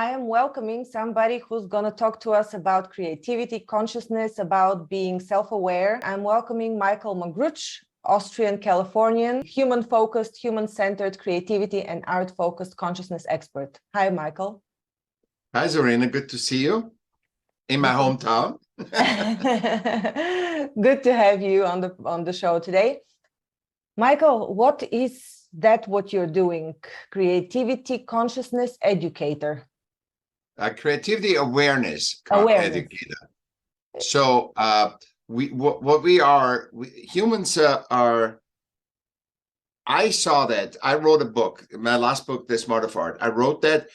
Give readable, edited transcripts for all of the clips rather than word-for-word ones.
I am welcoming somebody who's going to talk to us about creativity, consciousness, about being self-aware. I'm welcoming Michaell Magrutsche, Austrian-Californian, human-focused, human-centered creativity and art-focused consciousness expert. Hi, Michaell. Hi, Zarina. Good to see you in my hometown. Good to have you on the show today. Michaell, what is what you're doing? Creativity, consciousness, educator. Creativity awareness, educator. So humans are. I saw that. I wrote a book, my last book, The Smart of Art. I wrote that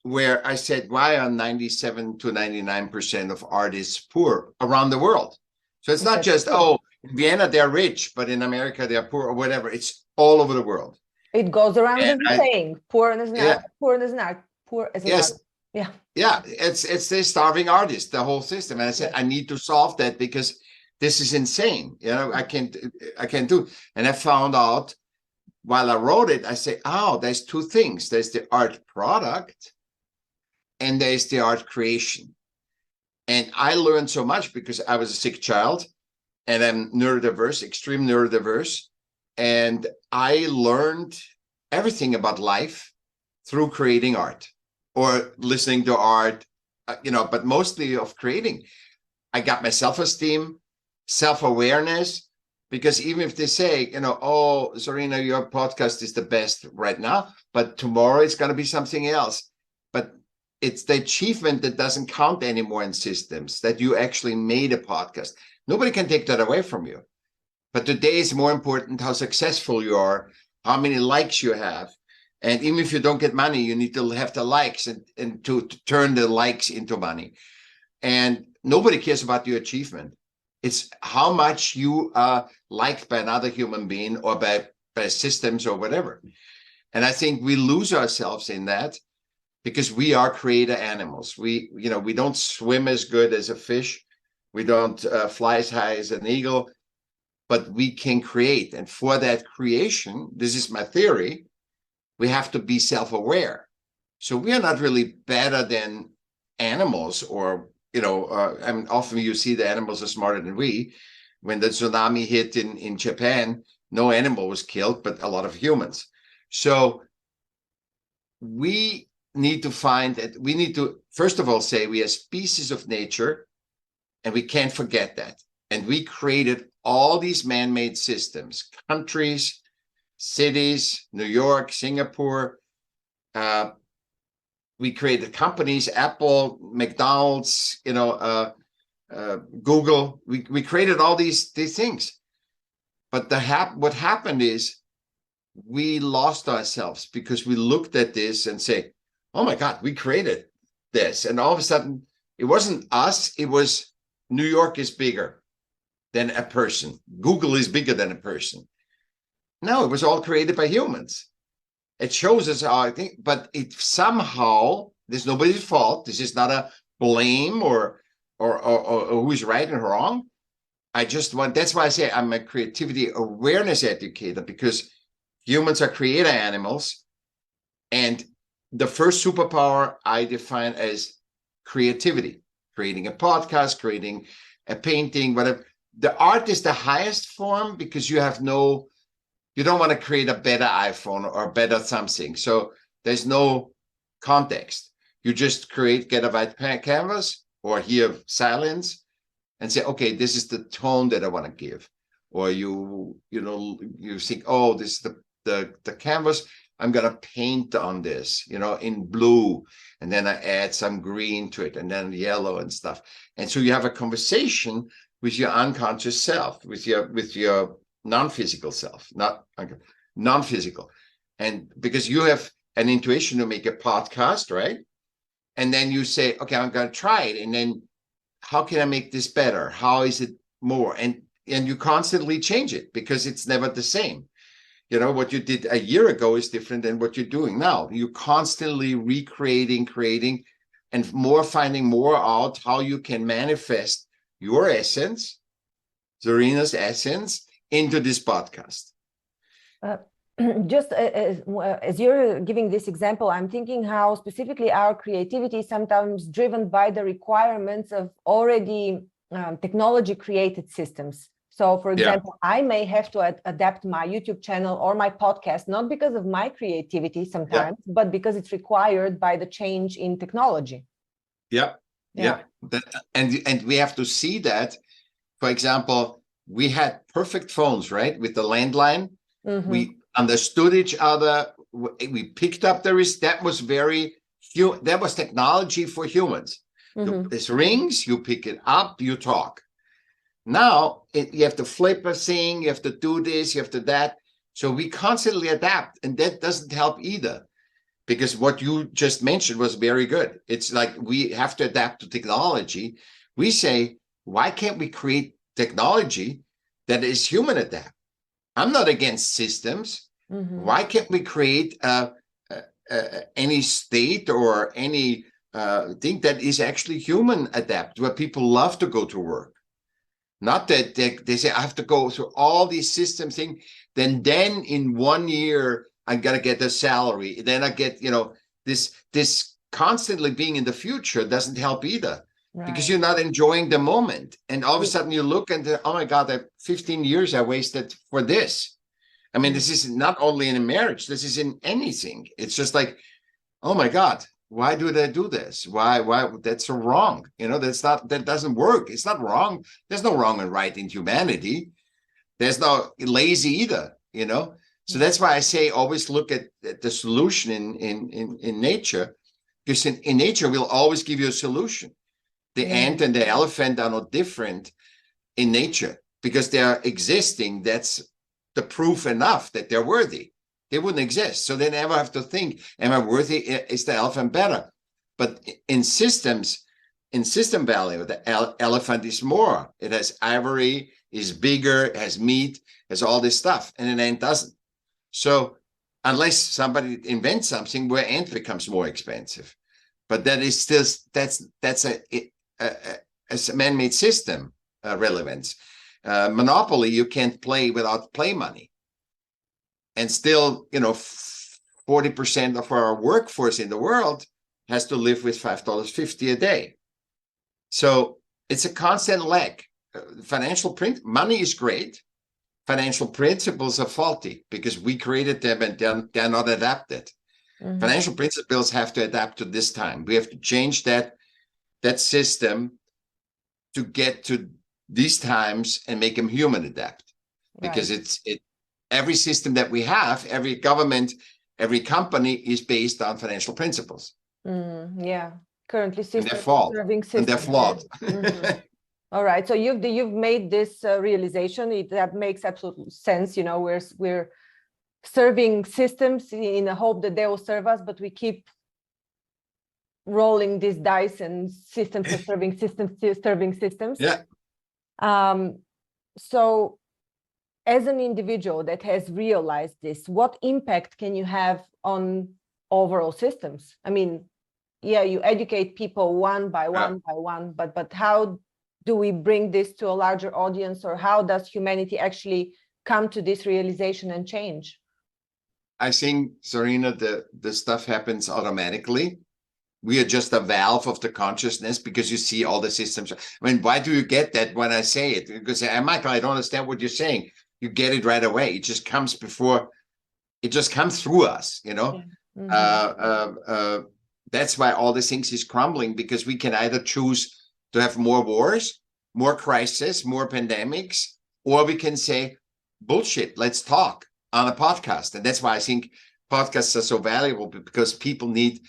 where I said, why are 97 to 99% of artists poor around the world? So it's not just, oh, in Vienna, they're rich, but in America, they're poor or whatever. It's all over the world. It goes around as a saying, poor as an art, poor as an art, poor as an art. Yeah. Yeah, it's the starving artist, the whole system. And I said, I need to solve that because this is insane. You know, I can't do. And I found out while I wrote it, I say, oh, there's two things. There's the art product and there's the art creation. And I learned so much because I was a sick child and I'm neurodiverse, extreme neurodiverse. And I learned everything about life through creating art or listening to art, but mostly of creating. I got my self-esteem, self-awareness, because even if they say, oh, Zarina, your podcast is the best right now, but tomorrow it's going to be something else. But it's the achievement that doesn't count anymore in systems, that you actually made a podcast. Nobody can take that away from you. But today is more important how successful you are, how many likes you have. And even if you don't get money, you need to have the likes and to turn the likes into money. And nobody cares about your achievement. It's how much you are liked by another human being or by systems or whatever. And I think we lose ourselves in that because we are creator animals. We don't swim as good as a fish. We don't fly as high as an eagle. But we can create. And for that creation, this is my theory, we have to be self-aware. So we are not really better than animals or, often you see the animals are smarter than we. When the tsunami hit in Japan, no animal was killed, but a lot of humans. So we need to find that we need to, first of all, say we are species of nature, and we can't forget that. And we created all these man-made systems, countries, cities, New York, Singapore. We created companies, Apple, McDonald's, Google. We created all these things. But what happened is we lost ourselves because we looked at this and say, oh my God, we created this. And all of a sudden, it wasn't us. It was New York is bigger than a person. Google is bigger than a person. No, it was all created by humans. It shows us how I think, but it somehow, there's nobody's fault. This is not a blame or who's right and wrong. That's why I say I'm a creativity awareness educator, because humans are creator animals. And the first superpower I define as creativity, creating a podcast, creating a painting, whatever. The art is the highest form because you don't want to create a better iPhone or better something. So there's no context. You just get a white canvas or hear silence and say, okay, this is the tone that I want to give. Or you think, oh, this is the canvas. I'm going to paint on this, in blue. And then I add some green to it and then yellow and stuff. And so you have a conversation with your unconscious self, with your non-physical self, non-physical. And because you have an intuition to make a podcast, right? And then you say, okay, I'm going to try it. And then how can I make this better? How is it more? And you constantly change it because it's never the same. What you did a year ago is different than what you're doing now. You're constantly recreating, creating, and finding more out how you can manifest your essence, Zarina's essence, into this podcast. just as you're giving this example, I'm thinking how specifically our creativity is sometimes driven by the requirements of already technology created systems. So, for example, I may have to adapt my YouTube channel or my podcast, not because of my creativity sometimes, but because it's required by the change in technology. Yeah. And we have to see that. For example, we had perfect phones, right? With the landline, we understood each other. We picked up that was that was technology for humans. This rings, you pick it up, you talk. Now you have to flip a thing, you have to do this, you have to that. So we constantly adapt, and that doesn't help either. Because what you just mentioned was very good. It's like we have to adapt to technology. We say, why can't we create technology that is human adapt? I'm not against systems. Why can't we create any state or any thing that is actually human adapt, where people love to go to work? Not that they say, I have to go through all these system things. Then in 1 year, I'm going to get a salary. Then I get, this constantly being in the future doesn't help either. Right. Because you're not enjoying the moment. And all of a sudden you look and, oh my God, 15 years I wasted for this. I mean, this is not only in a marriage, this is in anything. It's just like, oh my God, why do they do this? Why that's so wrong? That doesn't work. It's not wrong. There's no wrong and right in humanity. There's no lazy either, So that's why I say always look at the solution in nature, because in nature we'll always give you a solution. The ant and the elephant are not different in nature because they are existing. That's the proof enough that they're worthy. They wouldn't exist. So they never have to think, am I worthy? Is the elephant better? But in system value, the elephant is more. It has ivory, is bigger, has meat, has all this stuff, and an ant doesn't. So unless somebody invents something where ant becomes more expensive, but that is still that's a man-made system relevance. Monopoly, you can't play without play money, and still 40% of our workforce in the world has to live with $5.50 a day. So it's a constant lag. Money is great. Financial principles are faulty because we created them and they're not adapted. Financial principles have to adapt to this time. We have to change that system to get to these times and make them human adapt. Because every system that we have, every government, every company is based on financial principles. Currently systems and they're flawed. All right, so you've made this realization. That makes absolute sense. We're serving systems in the hope that they will serve us, but we keep rolling these dice, and systems are serving systems. So as an individual that has realized this, what impact can you have on overall systems? I mean, you educate people one by one, but how do we bring this to a larger audience, or how does humanity actually come to this realization and change? I think, Zarina, the stuff happens automatically. We are just a valve of the consciousness because you see all the systems. I mean, why do you get that when I say it? Because, Michael, I don't understand what you're saying. You get it right away. It just comes through us, That's why all the things is crumbling, because we can either choose to have more wars, more crises, more pandemics, or we can say, bullshit, let's talk on a podcast. And that's why I think podcasts are so valuable, because people need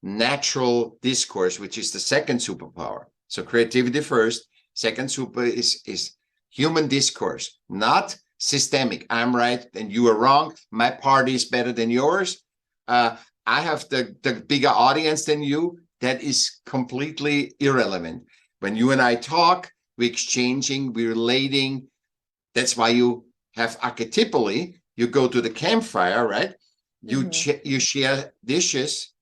natural discourse, which is the second superpower. So creativity first, second super is human discourse, not systemic. I'm right and you are wrong. My party is better than yours. I have the bigger audience than you. That is completely irrelevant. When you and I talk, we're exchanging, we're relating. That's why you have archetypally, you go to the campfire, right? You share dishes,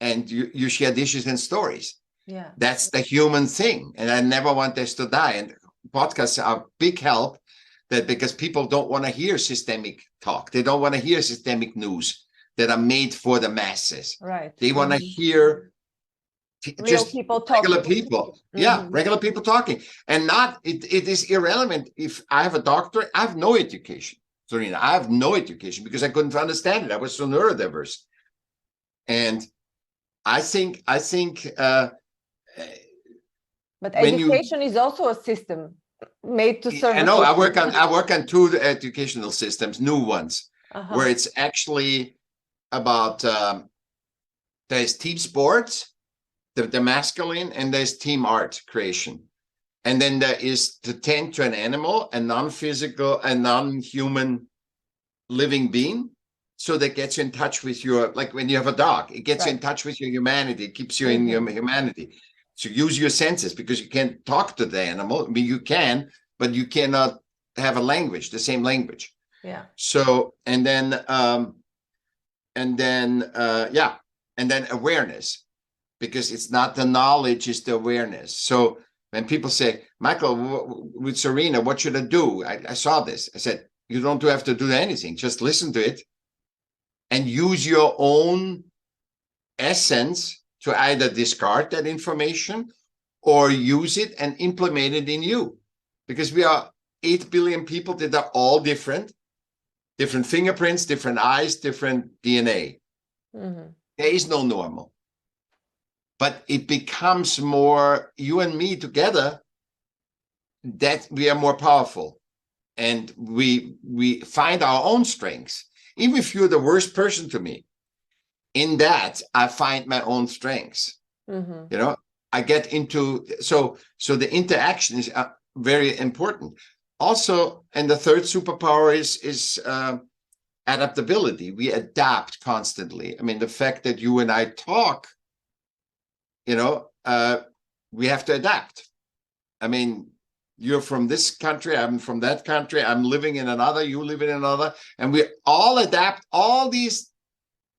and you share dishes and stories. That's the human thing. And I never want this to die. And podcasts are a big help that because people don't want to hear systemic talk. They don't want to hear systemic news that are made for the masses. Right. They want to hear Real just people talking. regular people. Yeah, regular people talking. And not, it is irrelevant if I have a doctorate. I have no education, Serena. I have no education because I couldn't understand it. I was so neurodiverse. And I think but education is also a system made to serve. I know I work on two educational systems, new ones, where it's actually about there's team sports, the masculine, and there's team art creation. And then there is to tend to an animal, a non-physical, a non-human living being. So that gets you in touch with your, like when you have a dog, it gets you in touch with your humanity. It keeps you in your humanity. So use your senses, because you can't talk to the animal. I mean, you can, but you cannot have a language, the same language. Yeah. So, and then awareness, because it's not the knowledge, it's the awareness. So when people say, Michael, with Serena, what should I do? I saw this. I said, you don't have to do anything. Just listen to it and use your own essence to either discard that information or use it and implement it in you. Because we are 8 billion people that are all different fingerprints, different eyes, different DNA. There is no normal. But it becomes more you and me together, that we are more powerful. And we find our own strengths. Even if you're the worst person to me, in that I find my own strengths. You know, I get into, so the interaction is very important. Also, and the third superpower is adaptability. We adapt constantly. I mean, the fact that you and I talk, you know, we have to adapt. I mean, you're from this country, I'm from that country, I'm living in another, you live in another, and we all adapt all these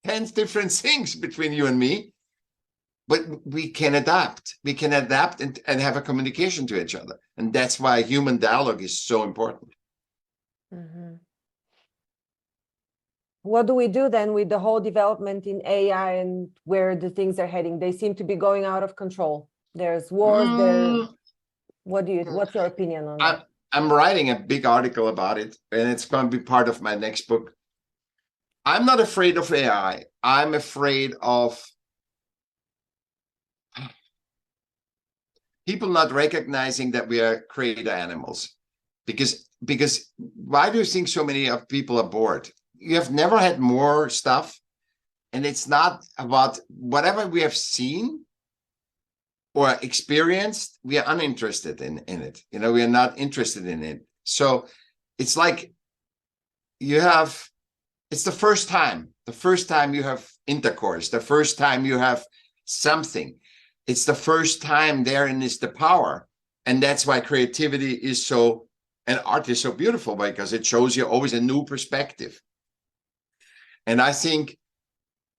10 different things between you and me, but we can adapt. We can adapt and have a communication to each other. And that's why human dialogue is so important. What do we do then with the whole development in AI and where the things are heading? They seem to be going out of control. There's wars, what's your opinion on that? I'm writing a big article about it, and it's going to be part of my next book. I'm not afraid of AI. I'm afraid of people not recognizing that we are creator animals. Because why do you think so many of people are bored? You have never had more stuff, and it's not about whatever we have seen or experienced, we are uninterested in it. You know, we are not interested in it. So it's like it's the first time you have intercourse, the first time you have something. It's the first time therein is the power. And that's why creativity is and art is so beautiful, because it shows you always a new perspective. And I think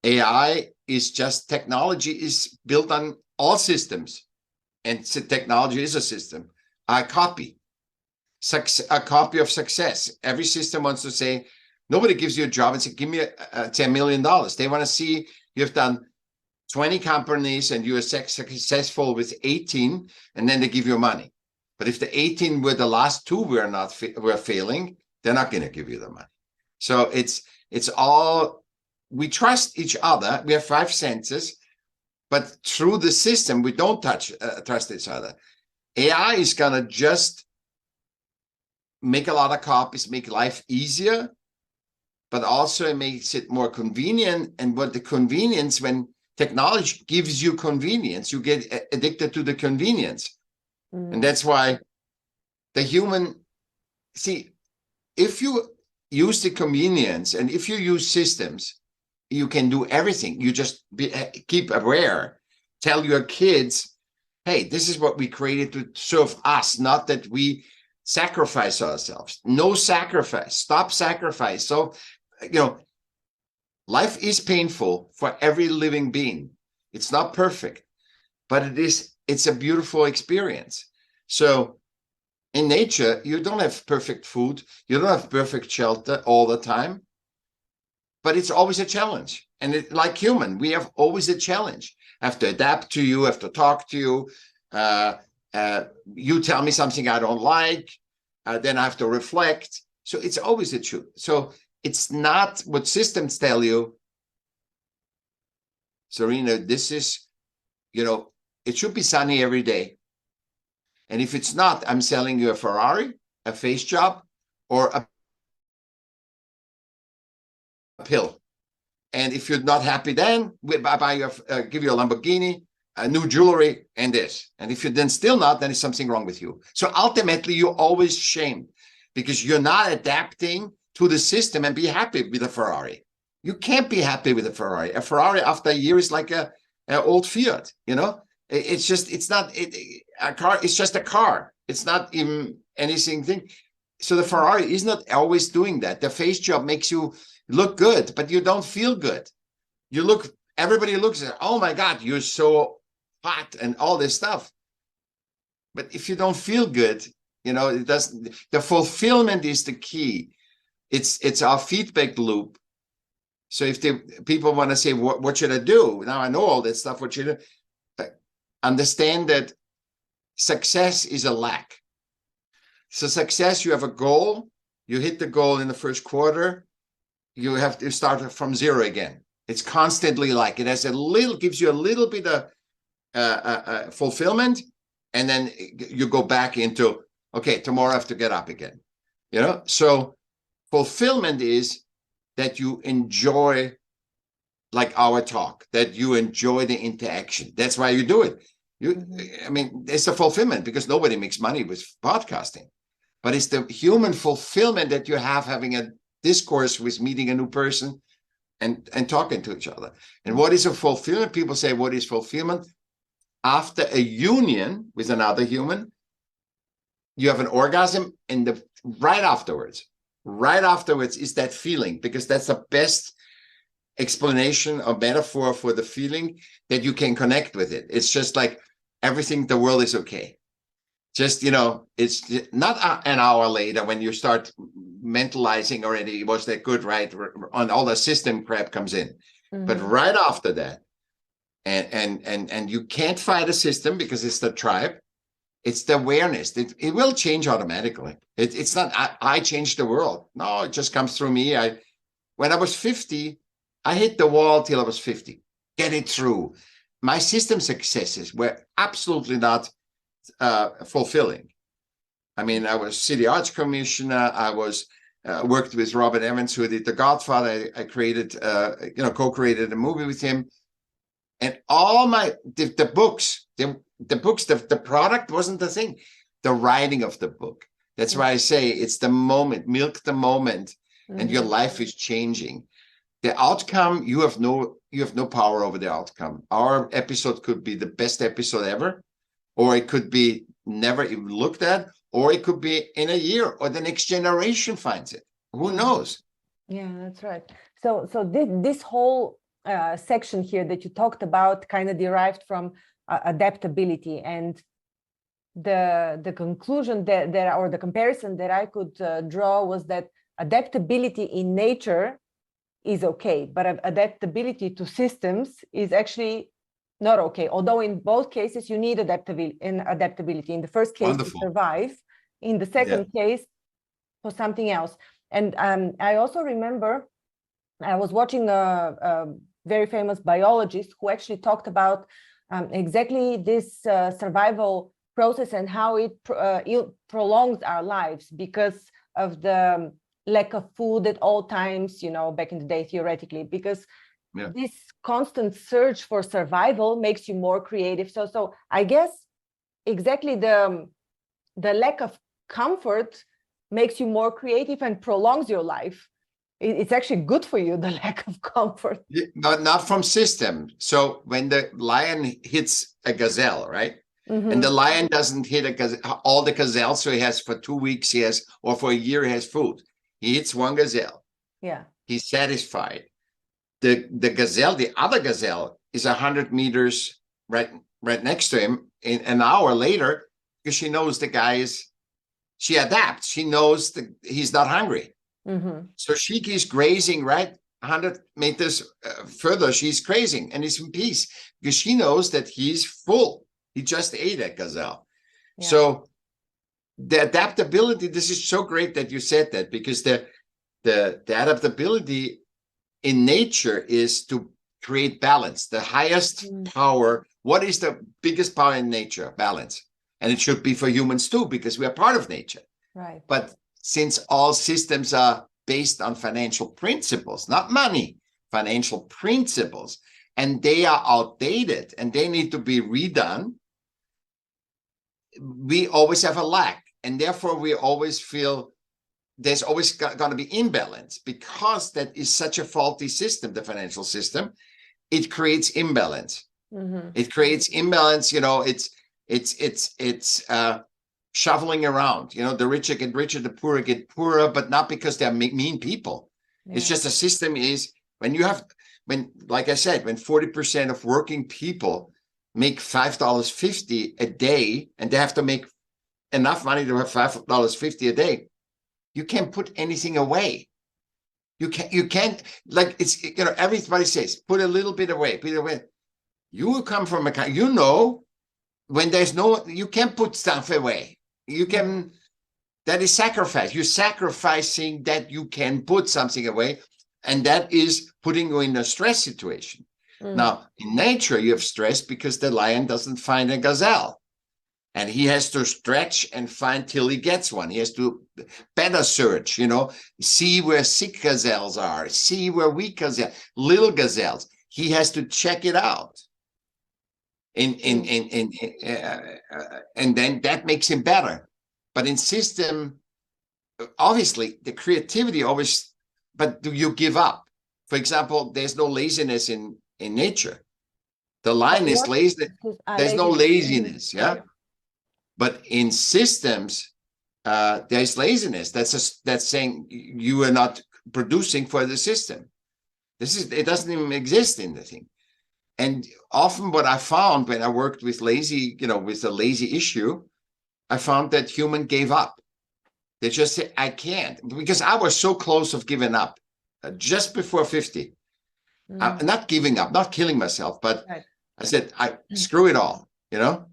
AI is just, technology is built on all systems, and technology is a system. A copy of success. Every system wants to say, nobody gives you a job and say, give me $10 million. They want to see you've done 20 companies and you are successful with 18, and then they give you money. But if the 18 were the last two were failing, they're not going to give you the money. So it's all, we trust each other. We have 5 senses, but through the system, we don't trust each other. AI is going to just make a lot of copies, make life easier, but also it makes it more convenient. And what the convenience, when technology gives you convenience, you get addicted to the convenience. And that's why the human, see, if you use the convenience and if you use systems, you can do everything. You just keep aware. Tell your kids, hey, this is what we created to serve us, not that we sacrifice ourselves. No sacrifice. Stop sacrifice. So, you know, life is painful for every living being. It's not perfect, but it's a beautiful experience. So In nature, you don't have perfect food. You don't have perfect shelter all the time. But it's always a challenge. And like human, we have always a challenge. I have to adapt to you, I have to talk to you. You tell me something I don't like. Then I have to reflect. So it's always a truth. So it's not what systems tell you. Serena, this is, it should be sunny every day. And if it's not, I'm selling you a Ferrari, a face job, or a pill. And if you're not happy, then I buy you, give you a Lamborghini, a new jewelry, and this. And if you're then still not, then there's something wrong with you. So ultimately, you're always shamed because you're not adapting to the system and be happy with a Ferrari. You can't be happy with a Ferrari. A Ferrari after a year is like an old Fiat. A car. It's just a car. It's not even anything. So the Ferrari is not always doing that. The face job makes you look good, but you don't feel good. Everybody looks at, oh my God, you're so hot and all this stuff. But if you don't feel good, it doesn't. The fulfillment is the key. It's our feedback loop. So if people want to say, what should I do? Now I know all that stuff. What should I do? Understand that success is a lack. So success, you have a goal. You hit the goal in the first quarter. You have to start from zero again. It's constantly like it gives you a little bit of fulfillment, and then you go back into, okay, tomorrow I have to get up again. So fulfillment is that you enjoy, like our talk, that you enjoy the interaction. That's why you do it. It's a fulfillment because nobody makes money with podcasting, but it's the human fulfillment that you have having a discourse with meeting a new person and talking to each other. And what is a fulfillment? People say, what is fulfillment? After a union with another human, you have an orgasm, and right afterwards is that feeling, because that's the best explanation or metaphor for the feeling, that you can connect with it. It's just like everything, the world is okay. Just, it's not an hour later when you start mentalizing already, was that good, right? On all the system crap comes in. Mm-hmm. But right after that, and you can't fight a system because it's the tribe. It's the awareness. It will change automatically. It's not, I changed the world. No, it just comes through me. When I was 50, I hit the wall till I was 50. Get it through. My system successes were absolutely not fulfilling. I was city arts commissioner. I was worked with Robert Evans, who did The Godfather. I created, co-created a movie with him. And all the books, the product wasn't the thing. The writing of the book. That's why I say it's the moment, milk the moment, and your life is changing. The outcome, you have no power over the outcome. Our episode could be the best episode ever, or it could be never even looked at, or it could be in a year, or the next generation finds it. Who knows? Yeah, that's right. So this whole section here that you talked about kind of derived from adaptability, and the conclusion or the comparison that I could draw was that adaptability in nature is okay, but adaptability to systems is actually not okay. Although in both cases you need adaptability. In the first case, to survive. In the second case, for something else. And I also remember I was watching a very famous biologist who actually talked about exactly this survival process and how it prolongs our lives because of the lack of food at all times, back in the day, theoretically, because this constant search for survival makes you more creative. So I guess exactly the lack of comfort makes you more creative and prolongs your life. It's actually good for you, the lack of comfort. Not from system. So when the lion hits a gazelle, right? Mm-hmm. And the lion doesn't hit all the gazelles, so he has for 2 weeks, or for a year, he has food. He hits one gazelle. Yeah. He's satisfied. The gazelle, the other gazelle, is 100 meters right next to him in an hour later, because she knows the guy is she adapts. She knows that he's not hungry. So she keeps grazing, right? 100 meters further, she's grazing and he's in peace because she knows that he's full. He just ate a gazelle. Yeah. So the adaptability, this is so great that you said that, because the adaptability in nature is to create balance. The highest power, what is the biggest power in nature? Balance. And it should be for humans too, because we are part of nature. Right. But since all systems are based on financial principles, not money, financial principles, and they are outdated and they need to be redone, we always have a lack. And therefore, we always feel there's always going to be imbalance, because that is such a faulty system, the financial system. It creates imbalance. It creates imbalance. You know, it's shoveling around. You know, the richer get richer, the poorer get poorer, but not because they're mean people. Yeah. It's just a system is like I said, when 40% of working people make $5.50 a day, and they have to make enough money to have $5.50 a day, you can't put anything away. You can't, like, it's, you know, everybody says, put a little bit away, put it away. You come from a, you know, when there's no, you can't put stuff away. You can, that is sacrifice. You're sacrificing that you can put something away, and that is putting you in a stress situation. Now, in nature, you have stress because the lion doesn't find a gazelle. And he has to stretch and find till he gets one. He has to better search, you know, see where sick gazelles are, see where weak gazelles, little gazelles. He has to check it out. And then that makes him better. But in system, obviously, the creativity always, but do you give up? For example, there's no laziness in nature. The lion is lazy. There's no laziness, yeah? But in systems, there's laziness. That's saying you are not producing for the system. It doesn't even exist in the thing. And often what I found when I worked with lazy, you know, with a lazy issue, I found that human gave up. They just said, I can't, because I was so close of giving up just before 50. I'm not giving up, not killing myself, but I said, screw it all, you know?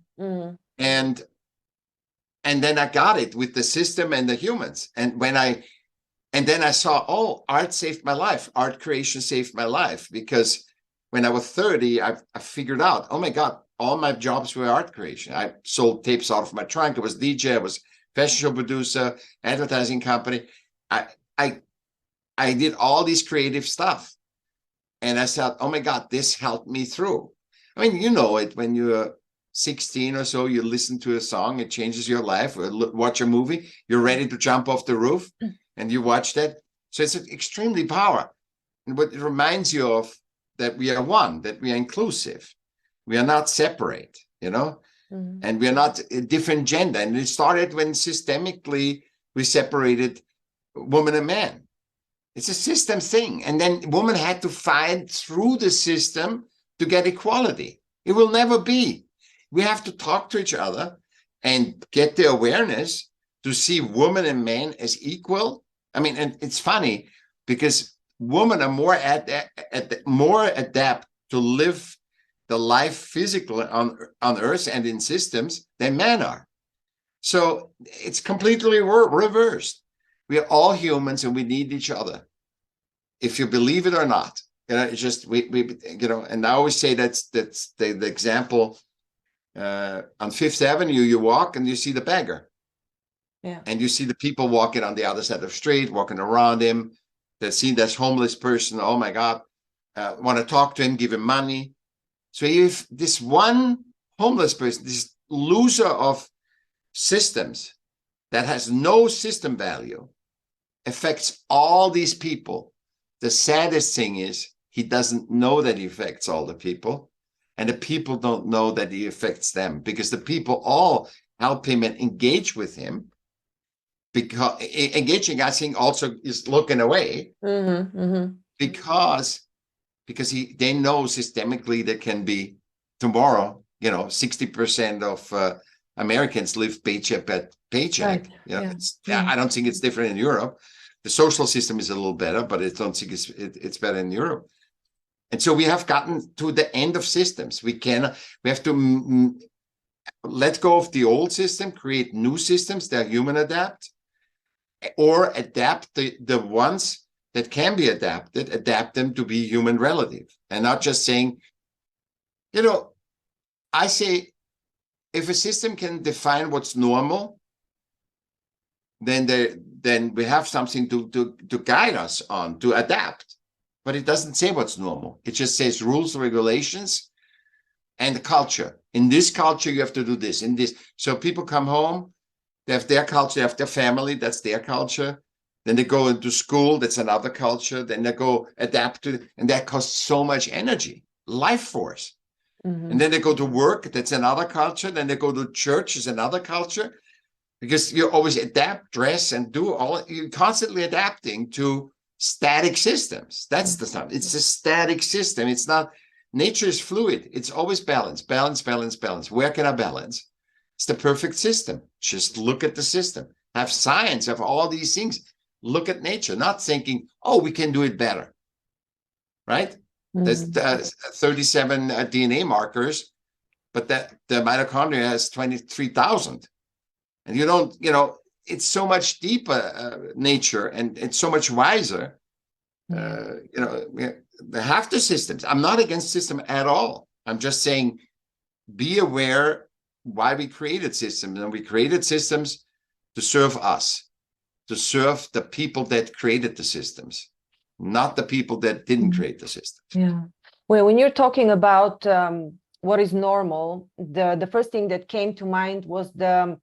And then I got it with the system and the humans. And then I saw, oh, art saved my life. Art creation saved my life, because when I was 30, I figured out, oh my God, all my jobs were art creation. I sold tapes out of my trunk. I was DJ, I was fashion show producer, advertising company. I did all these creative stuff. And I said, oh my God, this helped me through. I mean, you know it, when you're 16 or so, you listen to a song, it changes your life, or watch a movie, you're ready to jump off the roof, and you watch that. So it's extremely powerful. And what it reminds you of, that we are one, that we are inclusive. We are not separate, you know, and we are not a different gender. And it started when systemically we separated woman and man. It's a system thing. And then women had to fight through the system to get equality. It will never be. We have to talk to each other and get the awareness to see women and men as equal. I mean, and it's funny because women are more adapt to live the life physically on Earth and in systems than men are. So it's completely reversed. We are all humans and we need each other, if you believe it or not. You know, it's just we you know. And I always say that's the example. On Fifth Avenue, you walk and you see the beggar, and you see the people walking on the other side of the street, walking around him. They see this homeless person. Oh my God, want to talk to him, give him money. So if this one homeless person, this loser of systems that has no system value, affects all these people, the saddest thing is he doesn't know that he affects all the people, and the people don't know that he affects them, because the people all help him and engage with him. Because engaging, I think, also is looking away, because they know systemically there can be tomorrow, you know, 60% of Americans live paycheck paycheck. Right. You know, Yeah. I don't think it's different in Europe. The social system is a little better, but I don't think it's better in Europe. And so we have gotten to the end of systems. We have to let go of the old system, create new systems that human adapt, or adapt the ones that can be adapted, adapt them to be human relative, and not just saying, I say, if a system can define what's normal, then we have something to guide us on, to adapt. But it doesn't say what's normal. It just says rules, regulations, and culture. In this culture, you have to do this. In this, so people come home, they have their culture, they have their family, that's their culture. Then they go into school, that's another culture. Then they go adapt to it, and that costs so much energy, life force. And then they go to work, that's another culture. Then they go to church, is another culture. Because you always adapt, dress, and do all, you're constantly adapting to static systems. That's the stuff. It's a static system. It's not, nature is fluid. It's always balance, balance, balance, balance. Where can I balance? It's the perfect system. Just look at the system. Have science, have all these things. Look at nature, not thinking, oh, we can do it better. Right? There's 37 DNA markers, but the mitochondria has 23,000. And you don't, it's so much deeper nature, and it's so much wiser. They have the systems. I'm not against system at all. I'm just saying, be aware why we created systems. And we created systems to serve us, to serve the people that created the systems, not the people that didn't create the systems. Yeah. Well, when you're talking about what is normal, the first thing that came to mind was the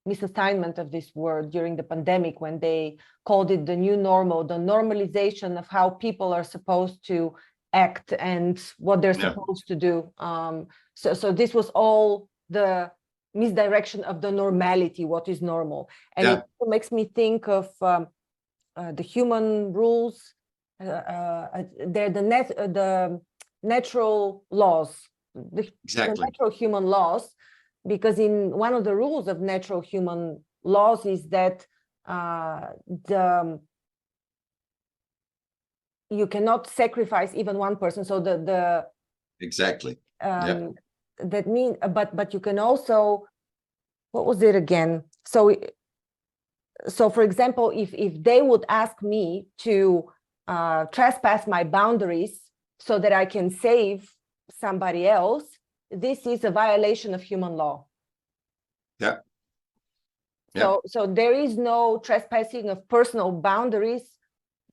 misassignment of this word during the pandemic, when they called it the new normal, the normalization of how people are supposed to act and what they're supposed to do. So this was all the misdirection of the normality, what is normal. And it makes me think of the human rules. They're the natural laws, the natural human laws. Because in one of the rules of natural human laws is that you cannot sacrifice even one person. So that means, but you can also, what was it again? So for example, if they would ask me to trespass my boundaries so that I can save somebody else, this is a violation of human law. So there is no trespassing of personal boundaries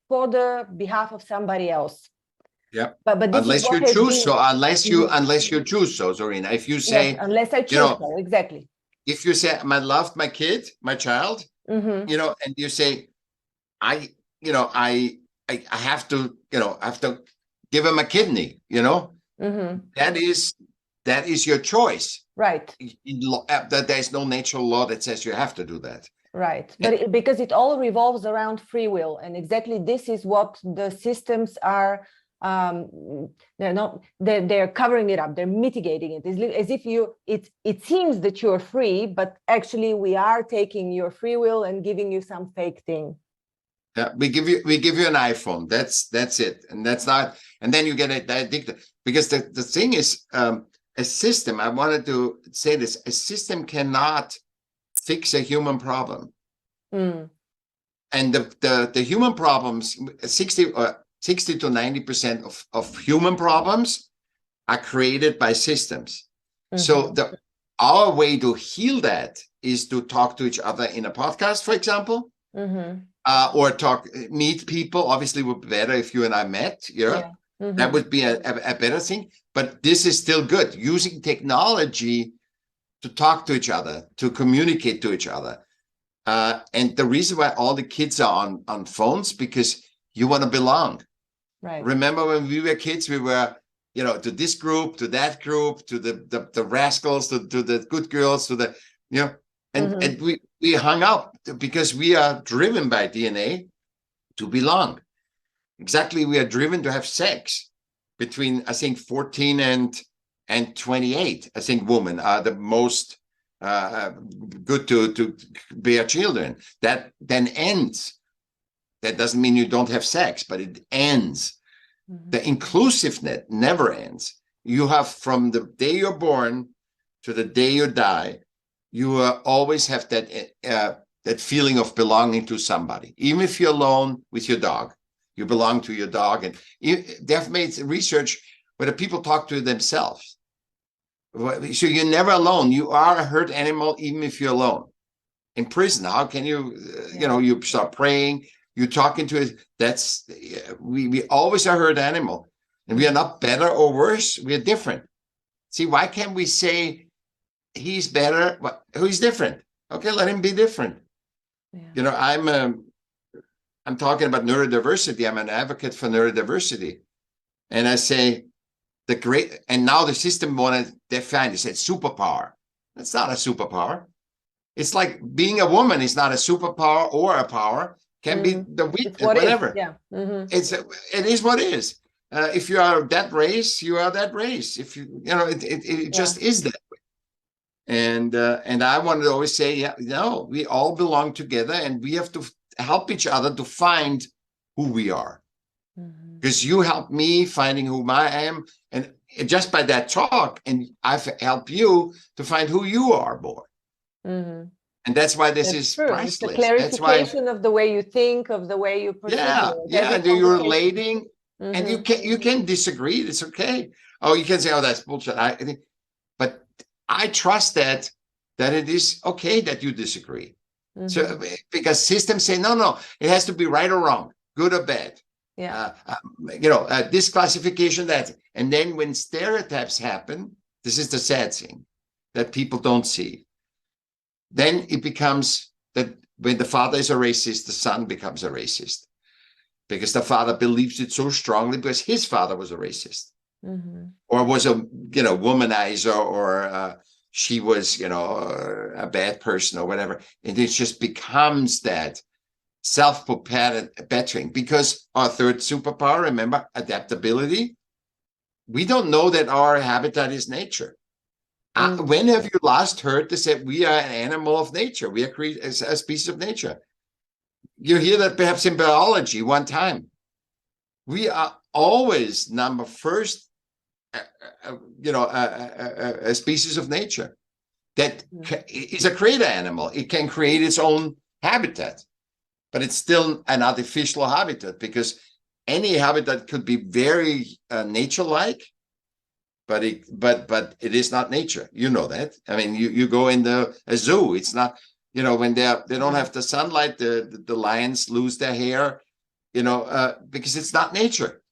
for the behalf of somebody else. But unless you choose so, unless you choose so, Zorina. If you say, unless I choose so, exactly. If you say, I loved my kid, my child, and you say, I have to, give him a kidney, that is your choice. Right. There's no natural law that says you have to do that. Right. But because it all revolves around free will. And exactly this is what the systems are, they're covering it up. They're mitigating it. It's as if it seems that you're free, but actually we are taking your free will and giving you some fake thing. Yeah, we give you an iPhone. That's it. And that's not, and then you get addicted. Because the thing is, a system, I wanted to say this, a system cannot fix a human problem. And the human problems, 60 to 90% of human problems are created by systems. So our way to heal that is to talk to each other in a podcast, for example, or meet people. Obviously, it would be better if you and I met. That would be a better thing. But this is still good, using technology to talk to each other, to communicate to each other. And the reason why all the kids are on phones, because you want to belong. Right. Remember when we were kids, we were, to this group, to that group, to the rascals, to the good girls, to the, and we hung out because we are driven by DNA to belong. Exactly, we are driven to have sex between, I think, 14 and 28. I think women are the most good to bear children. That then ends. That doesn't mean you don't have sex, but it ends. The inclusiveness never ends. You have, from the day you're born to the day you die, you always have that feeling of belonging to somebody. Even if you're alone with your dog, you belong to your dog. And they've made research where the people talk to themselves. So you're never alone. You are a herd animal, even if you're alone. In prison, how can you, you start praying, you're talking to it. That's, we always are a herd animal. And we are not better or worse. We are different. See, why can't we say he's better? Who's different? Okay, let him be different. Yeah. I'm talking about neurodiversity. I'm an advocate for neurodiversity. And I say and now the system want to define, they said superpower. That's not a superpower. It's like being a woman is not a superpower or a power. Can be the weak, whatever. Yeah. It is what it is. If you are that race, you are that race. If it just is that way. And I wanted to always say, we all belong together, and we have to help each other to find who we are. Because you help me finding who I am, and just by that talk, and I've helped you to find who you are, boy. And that's why this is priceless. It's the clarification of the way you think, of the way you perceive. You're relating, and you can disagree. It's okay. Oh, you can say, "Oh, that's bullshit." But I trust that it is okay that you disagree. So because systems say no, it has to be right or wrong, good or bad. Yeah. This classification, that, and then when stereotypes happen, this is the sad thing that people don't see. Then it becomes that when the father is a racist, the son becomes a racist, because the father believes it so strongly because his father was a racist, or was a womanizer, or she was a bad person or whatever, and it just becomes that self-perpetuating. Because our third superpower, remember, adaptability. We don't know that our habitat is nature. When have you last heard they said we are an animal of nature? We are a species of nature. You hear that perhaps in biology one time. We are always first, a species of nature that is a creator animal. It can create its own habitat, but it's still an artificial habitat, because any habitat could be very nature-like. But it is not nature. You know that. I mean, you go in a zoo. It's not, when they don't have the sunlight, the lions lose their hair, because it's not nature.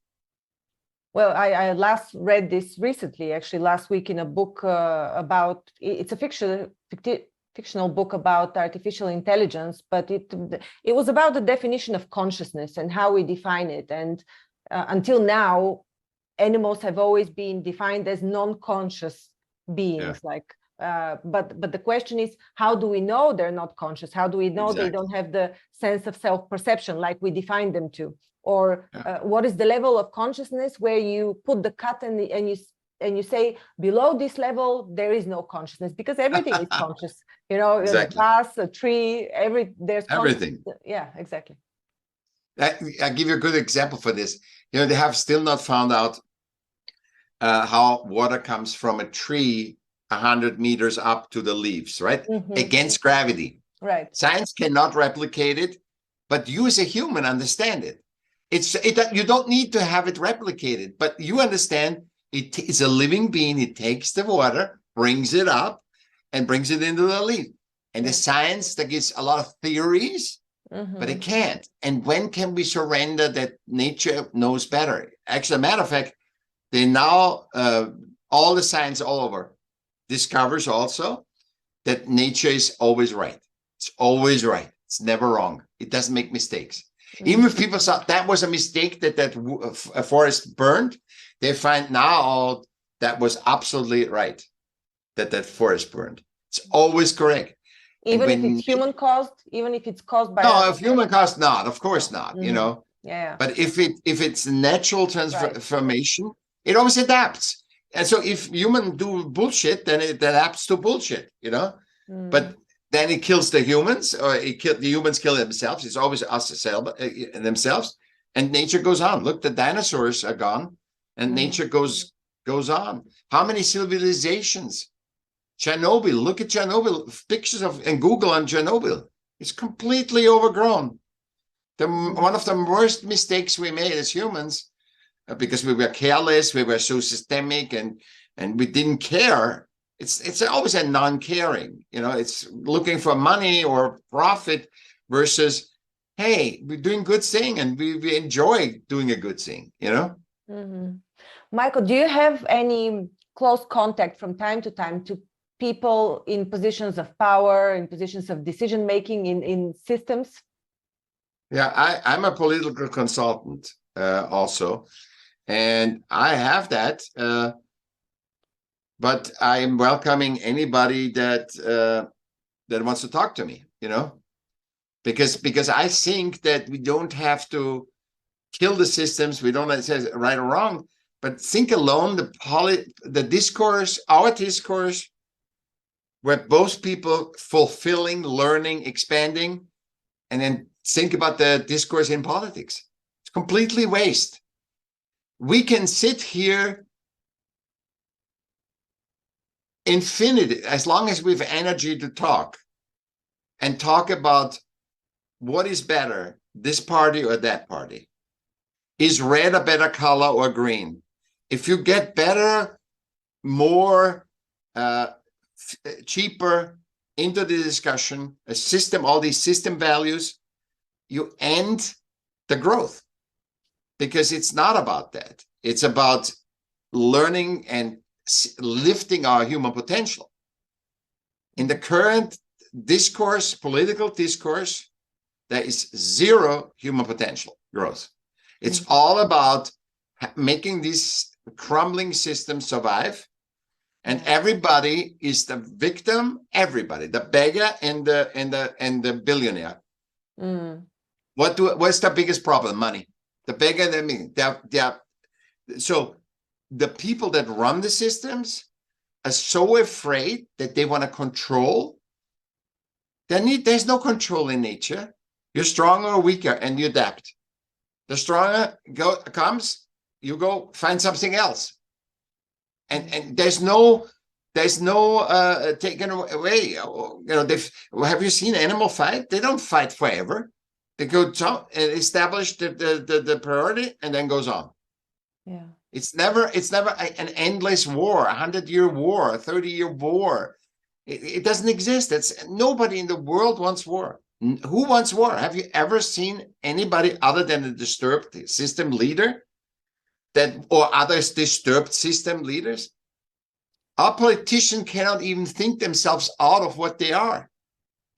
Well, I last read this recently, actually last week, in a book about, it's a fictional book about artificial intelligence, but it was about the definition of consciousness and how we define it. And until now, animals have always been defined as non-conscious beings, but the question is, how do we know they're not conscious? How do we know they don't have the sense of self-perception like we define them to? Or what is the level of consciousness where you put the cut and you say below this level there is no consciousness, because everything is conscious. A grass, a tree, there's everything. Yeah, exactly. I'll give you a good example for this. They have still not found out how water comes from a tree 100 meters up to the leaves, right? Against gravity. Right. Science cannot replicate it, but you as a human understand it. You don't need to have it replicated, but you understand it is a living being. It takes the water, brings it up, and brings it into the leaf. And the science that gives a lot of theories, but it can't. And when can we surrender that nature knows better? Actually, as a matter of fact, they now, all the science all over discovers also that nature is always right. It's always right. It's never wrong. It doesn't make mistakes. Even if people thought that was a mistake, that a forest burned, they find now that was absolutely right, that forest burned. It's always correct. Even if it's human caused, even if it's caused by... No, if human caused, not, of course not, Yeah. But if it's natural transformation, it always adapts. And so if humans do bullshit, then it adapts to bullshit, But then it kills the humans, or the humans kill themselves. It's always us themselves, and nature goes on. Look, the dinosaurs are gone, and nature goes on. How many civilizations? Chernobyl. Look at Chernobyl. Pictures of and Google on Chernobyl. It's completely overgrown. One of the worst mistakes we made as humans, because we were careless, we were so systemic, and we didn't care. It's always a non-caring. It's looking for money or profit versus, hey, we're doing good thing and we enjoy doing a good thing. Michael, do you have any close contact from time to time to people in positions of power, in positions of decision making in systems? Yeah, I'm a political consultant also, and I have that. But I am welcoming anybody that wants to talk to me, because I think that we don't have to kill the systems. We don't say right or wrong, but think alone the discourse, our discourse, where both people fulfilling, learning, expanding, and then think about the discourse in politics. It's completely waste. We can sit here infinity, as long as we have energy to talk and talk about what is better, this party or that party. Is red a better color or green? If you get better, more, cheaper into the discussion, a system, all these system values, you end the growth, because it's not about that. It's about learning and lifting our human potential. In the current discourse, political discourse, there is zero human potential growth. It's all about making these crumbling systems survive, and everybody is the victim. Everybody, the beggar and the billionaire. What's the biggest problem? Money. The beggar, so the people that run the systems are so afraid that they want to control. There's no control in nature. You're stronger or weaker, and you adapt. The stronger comes, you go find something else, and there's no taken away. Have you seen animal fight? They don't fight forever. They go and establish the priority, and then goes on. Yeah. It's never an endless war, 100-year war, a 30-year war. It doesn't exist. Nobody in the world wants war. Who wants war? Have you ever seen anybody other than a disturbed system leader or others disturbed system leaders? Our politicians cannot even think themselves out of what they are.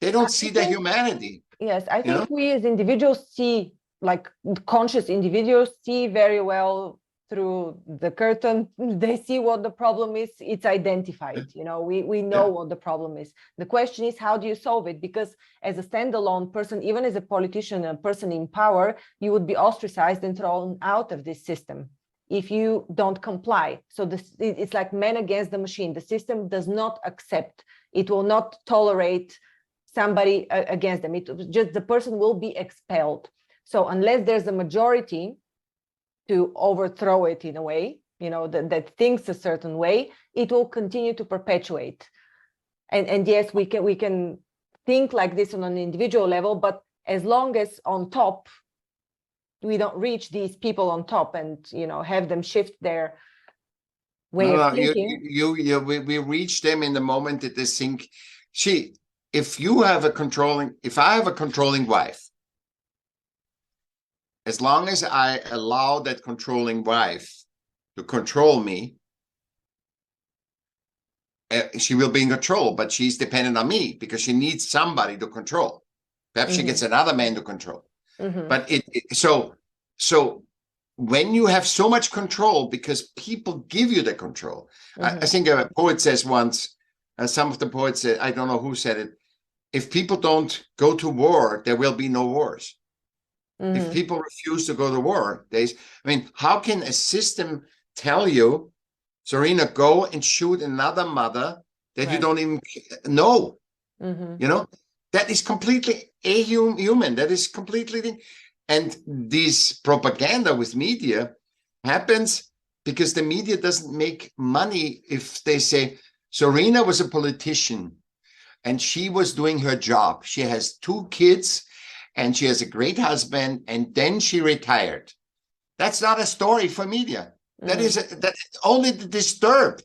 They don't see the humanity. Yes, I think we as individuals see, like conscious individuals see very well through the curtain. They see what the problem is. It's identified. We know what the problem is. The question is, how do you solve it? Because as a standalone person, even as a politician, a person in power, you would be ostracized and thrown out of this system if you don't comply. So it's like man against the machine. The system does not accept. It will not tolerate somebody against them. The person will be expelled. So unless there's a majority to overthrow it in a way, that thinks a certain way, it will continue to perpetuate. And yes, we can think like this on an individual level, but as long as on top, we don't reach these people on top and, have them shift their way of thinking. We reach them in the moment that they think, if I have a controlling wife, as long as I allow that controlling wife to control me, she will be in control, but she's dependent on me because she needs somebody to control. Perhaps she gets another man to control. But so when you have so much control, because people give you the control. I think a poet says once, some of the poets said, I don't know who said it, if people don't go to war, there will be no wars. If people refuse to go to war, how can a system tell you, Serena, go and shoot another mother that you don't even know? Mm-hmm. You know, that is completely human. That is completely, and this propaganda with media happens because the media doesn't make money if they say, Serena was a politician and she was doing her job. She has 2 kids and she has a great husband, and then she retired. That's not a story for media. That is that only the disturbed.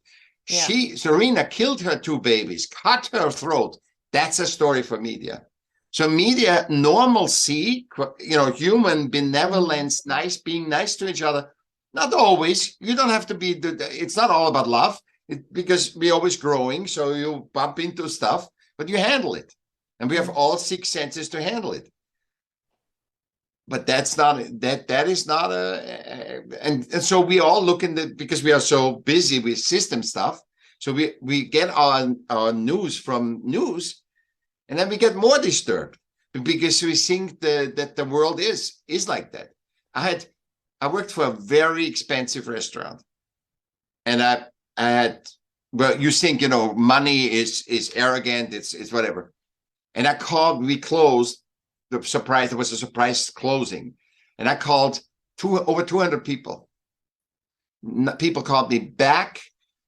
Yeah. Serena killed her 2 babies, cut her throat. That's a story for media. So media normalcy, human benevolence, being nice to each other. Not always. You don't have to be. It's not all about love, because we're always growing. So you bump into stuff, but you handle it, and we have all 6 senses to handle it. But that's not that is not and so we all look because we are so busy with system stuff. So we get our news from news, and then we get more disturbed because we think that the world is like that. I worked for a very expensive restaurant, and I had, well, you think, money is arrogant, it's whatever. And we closed. There was a surprise closing, and I called over 200 people. People called me back.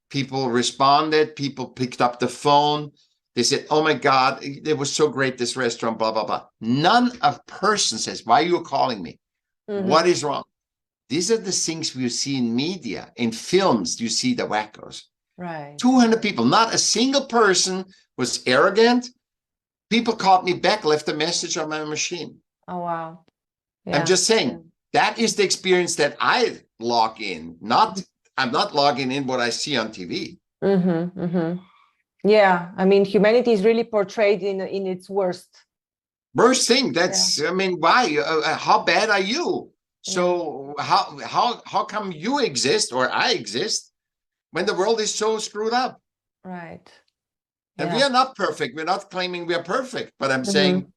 People responded. People picked up the phone. They said, "Oh my God, it was so great, this restaurant, blah, blah, blah." None of person says, "Why are you calling me? What is wrong?" These are the things we see in media. In films, you see the wackos. Right. 200 people, not a single person was arrogant. People called me back, left a message on my machine. Oh, wow. Yeah. I'm just saying, that is the experience that I log in. I'm not logging in what I see on TV. Yeah, I mean, humanity is really portrayed in its worst thing. That's, I mean, why? How bad are you? So how come you exist, or I exist, when the world is so screwed up? Right. And we are not perfect. We're not claiming we are perfect, but I'm saying,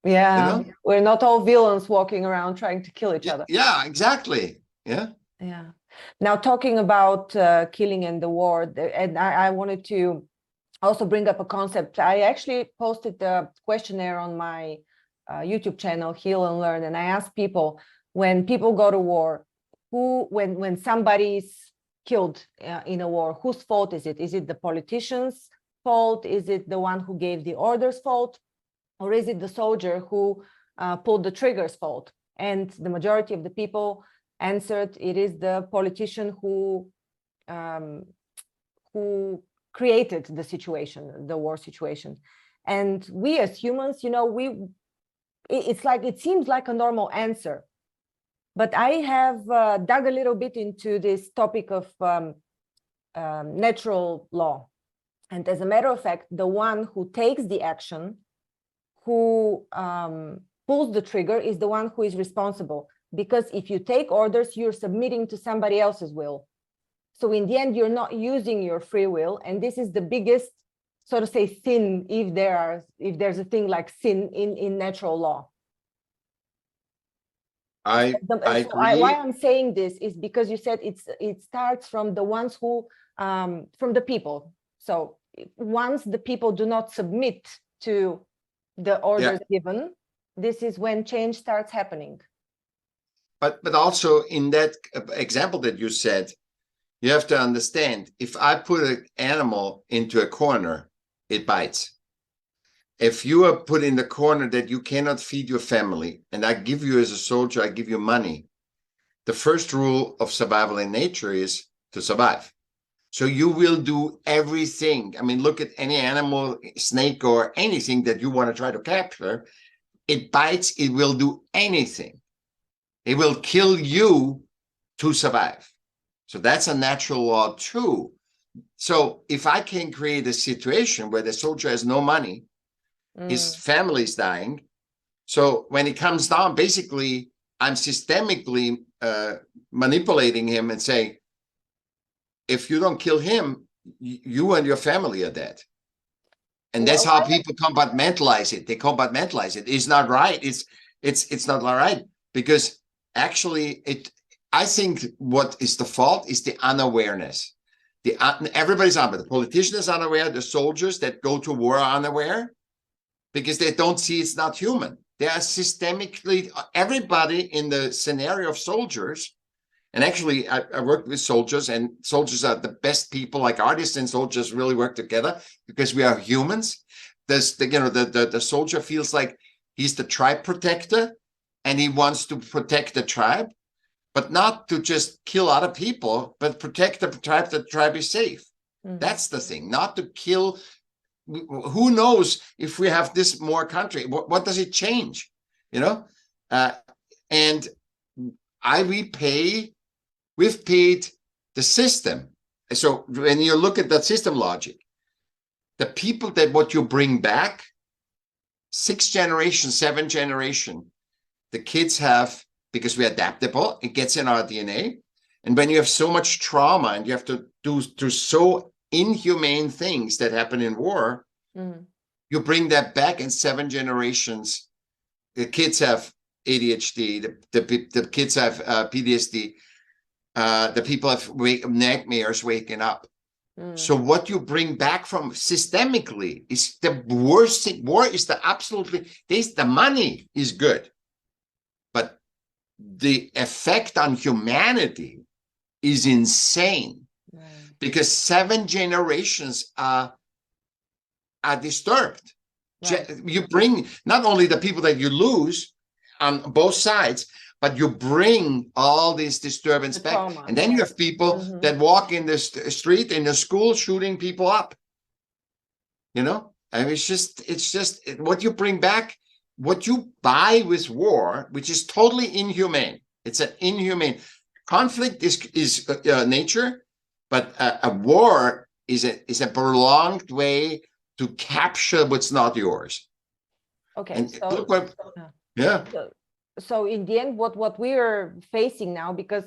we're not all villains walking around trying to kill each other. Yeah, exactly. Yeah. Yeah. Now, talking about killing and the war, and I wanted to also bring up a concept. I actually posted a questionnaire on my YouTube channel, Heal and Learn, and I asked people, when people go to war, when somebody's killed in a war, whose fault is it? Is it the politicians' fault? Is it the one who gave the orders' fault? Or is it the soldier who pulled the trigger's fault? And the majority of the people answered it is the politician who created the situation, the war situation. And we as humans, it seems like a normal answer. But I have dug a little bit into this topic of natural law. And as a matter of fact, the one who takes the action, who pulls the trigger, is the one who is responsible. Because if you take orders, you're submitting to somebody else's will. So in the end, you're not using your free will. And this is the biggest, so to say, sin, if there's a thing like sin in natural law. I agree. Why I'm saying this is because you said it starts from the ones who, from the people. So once the people do not submit to the orders given, this is when change starts happening. But also in that example that you said, you have to understand, if I put an animal into a corner, it bites. If you are put in the corner that you cannot feed your family, and I give you as a soldier, I give you money, the first rule of survival in nature is to survive. So you will do everything. I mean, look at any animal, snake, or anything that you want to try to capture. It bites, it will do anything. It will kill you to survive. So that's a natural law too. So if I can create a situation where the soldier has no money, his family is dying. So when it comes down, basically, I'm systemically manipulating him and saying, if you don't kill him, you and your family are dead. And that's how people compartmentalize it. They compartmentalize it. It's not right. It's not right, because actually I think what is the fault is the unawareness. Everybody's unaware. The politician is unaware. The soldiers that go to war are unaware. because they don't see it's not human. They are systemically, everybody in the scenario of soldiers, and actually I worked with soldiers, and soldiers are the best people, like artists and soldiers really work together because we are humans. The soldier feels like he's the tribe protector and he wants to protect the tribe, but not to just kill other people, but protect the tribe, the tribe is safe. Mm-hmm. That's the thing, not to kill. Who knows if we have this more country, what does it change? And we've paid the system. So when you look at that system logic, the people that what you bring back, 6 generations, 7 generations, the kids have, because we're adaptable, it gets in our DNA. And when you have so much trauma and you have to do so inhumane things that happen in war, you bring that back in 7 generations. The kids have ADHD, the kids have PTSD, the people have nightmares waking up. So what you bring back from systemically is the worst thing. War is the money is good, but the effect on humanity is insane, because 7 generations are disturbed. Right. You bring not only the people that you lose on both sides, but you bring all this disturbance back. Trauma. And then you have people that walk in the street, in the school, shooting people up. I mean, it's just what you bring back, what you buy with war, which is totally inhumane. It's an inhumane conflict is nature, but a war is a prolonged way to capture what's not yours. Okay. And so, look what, yeah. So in the end, what we are facing now, because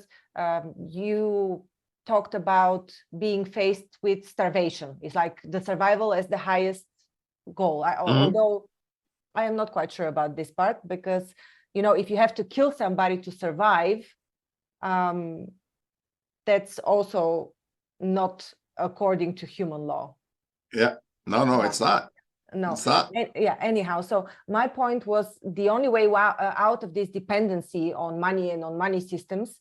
you talked about being faced with starvation, it's like the survival as the highest goal. Although I am not quite sure about this part, because if you have to kill somebody to survive, that's also not according to human law. Yeah. No, it's not. No, it's not. Anyhow, so my point was the only way out of this dependency on money and on money systems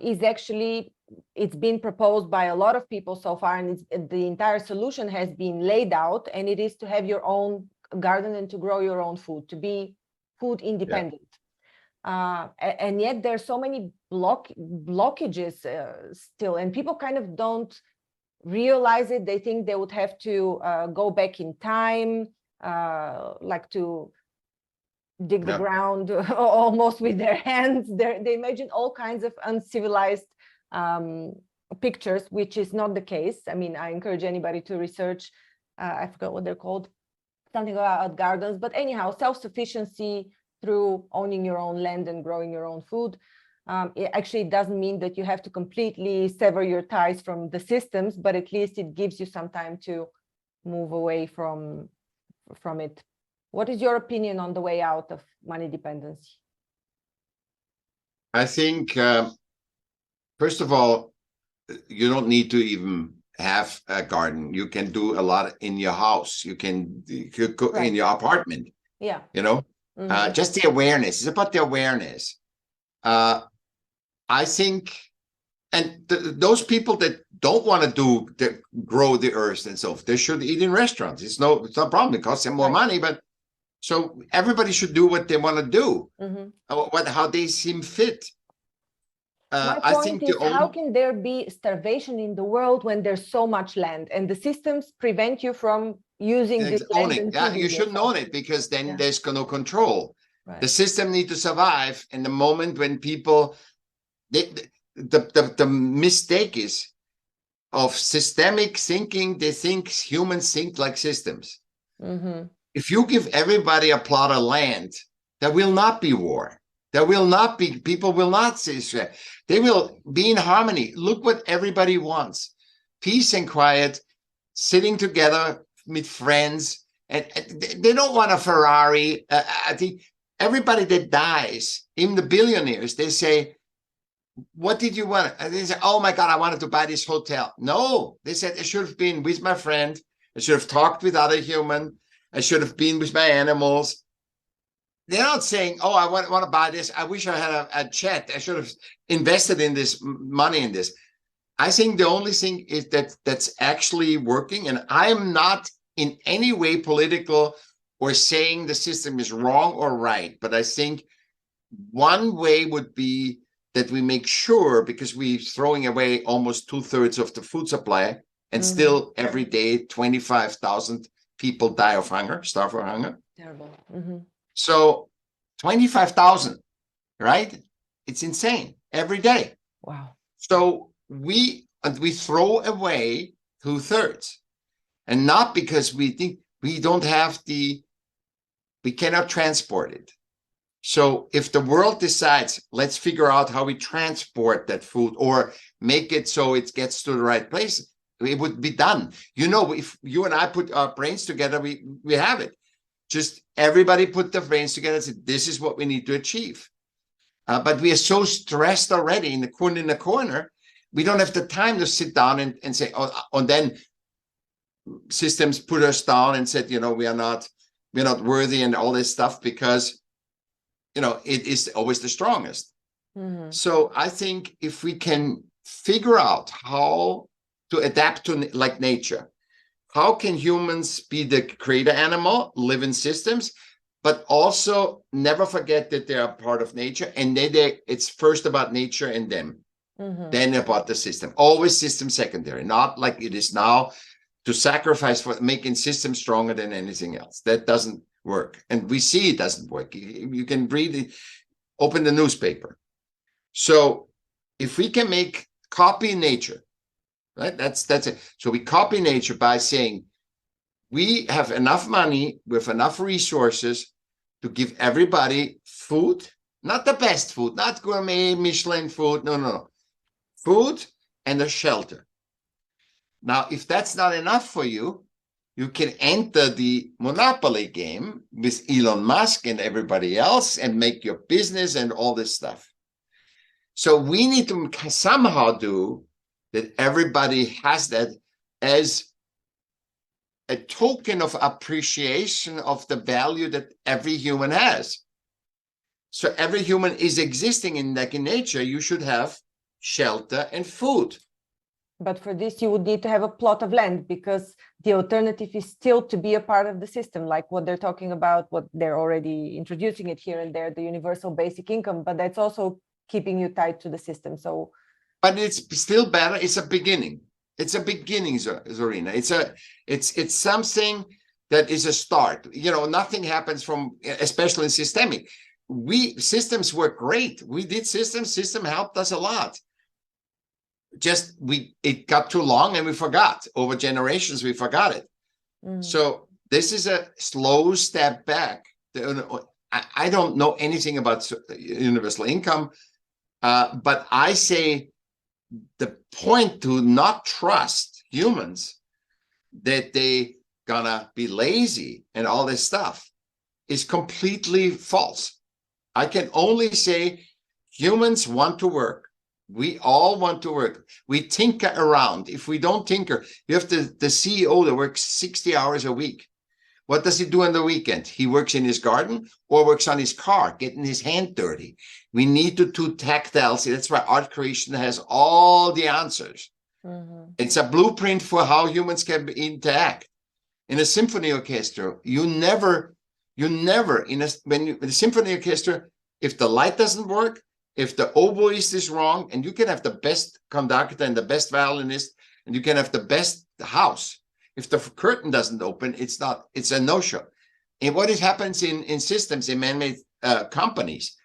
is actually, it's been proposed by a lot of people so far, and the entire solution has been laid out, and it is to have your own garden and to grow your own food, to be food independent. And yet there's so many blockages still, and people kind of don't realize it. They think they would have to go back in time, like to dig the ground almost with their hands. They imagine all kinds of uncivilized pictures, which is not the case. I mean, I encourage anybody to research, I forgot what they're called, something about gardens, but anyhow, self-sufficiency through owning your own land and growing your own food. It actually doesn't mean that you have to completely sever your ties from the systems, but at least it gives you some time to move away from it. What is your opinion on the way out of money dependency? I think, first of all, you don't need to even have a garden. You can do a lot in your house. You can cook in your apartment. Yeah. Just the awareness. It's about the awareness. I think, and those people that don't want to grow the earth and so forth, they should eat in restaurants. It's no problem. It costs them more money, but so everybody should do what they want to do, how they seem fit. My point is, how can there be starvation in the world when there's so much land and the systems prevent you from using this land? You shouldn't own it, because then there's no control. Right. The system needs to survive. And the moment when people, the mistake is of systemic thinking, they think humans think like systems. If you give everybody a plot of land, there will not be war. There will not be, people will not say, they will be in harmony. Look what everybody wants: peace and quiet, sitting together with friends. And they don't want a Ferrari. I think everybody that dies, even the billionaires, they say, what did you want? And they say, oh my God, I wanted to buy this hotel. No, they said, I should have been with my friend. I should have talked with other human. I should have been with my animals. They're not saying, oh, I want to buy this. I wish I had a jet. I should have invested in this money in this. I think the only thing is that's actually working. And I'm not in any way political or saying the system is wrong or right. But I think one way would be that we make sure, because we're throwing away almost 2/3 of the food supply, and still every day 25,000 people die of hunger, starve of hunger. Terrible. So 25,000, right? It's insane every day. Wow. So we throw away 2/3, and not because we think we don't have we cannot transport it. So if the world decides, let's figure out how we transport that food or make it so it gets to the right place, it would be done. You know, if you and I put our brains together, we have it. Just everybody put their brains together and say, this is what we need to achieve. But we are so stressed already in the corner, we don't have the time to sit down and say, oh, and then systems put us down and said, you know, we're not worthy and all this stuff, because, you know, it is always the strongest. So I think if we can figure out how to adapt to like nature, how can humans be the creator animal, live in systems, but also never forget that they are part of nature, and it's first about nature and them, then about the system. Always system secondary, not like it is now, to sacrifice for making systems stronger than anything else. That doesn't work. And we see it doesn't work. You can read it, open the newspaper. So if we can copy nature, right? That's it. So we copy nature by saying we have enough money with enough resources to give everybody food, not the best food, not gourmet Michelin food. No. Food and a shelter. Now, if that's not enough for you, you can enter the monopoly game with Elon Musk and everybody else and make your business and all this stuff. So we need to somehow do that everybody has that as a token of appreciation of the value that every human has. So every human is existing in nature. You should have shelter and food. But for this, you would need to have a plot of land, because the alternative is still to be a part of the system, like what they're talking about, what they're already introducing it here and there, the universal basic income, but that's also keeping you tied to the system. So, but it's still better. It's a beginning. It's a beginning, Zorina. It's something that is a start. You know, nothing happens from, especially in systemic. Systems work great. We did systems. System helped us a lot. It got too long and we forgot. Over generations, we forgot it. So this is a slow step back. I don't know anything about universal income, but I say the point to not trust humans that they gonna be lazy and all this stuff is completely false. I can only say humans want to work. We all want to work. We tinker around. If we don't tinker, you have the CEO that works 60 hours a week. What does he do on the weekend? He works in his garden or works on his car, getting his hand dirty. We need to do tactile. See, that's why art creation has all the answers. It's a blueprint for how humans can interact. In a symphony orchestra, when the symphony orchestra, if the light doesn't work, if the oboist is wrong, and you can have the best conductor and the best violinist, and you can have the best house. If the curtain doesn't open, it's a no-show. And what happens in systems, in man-made companies,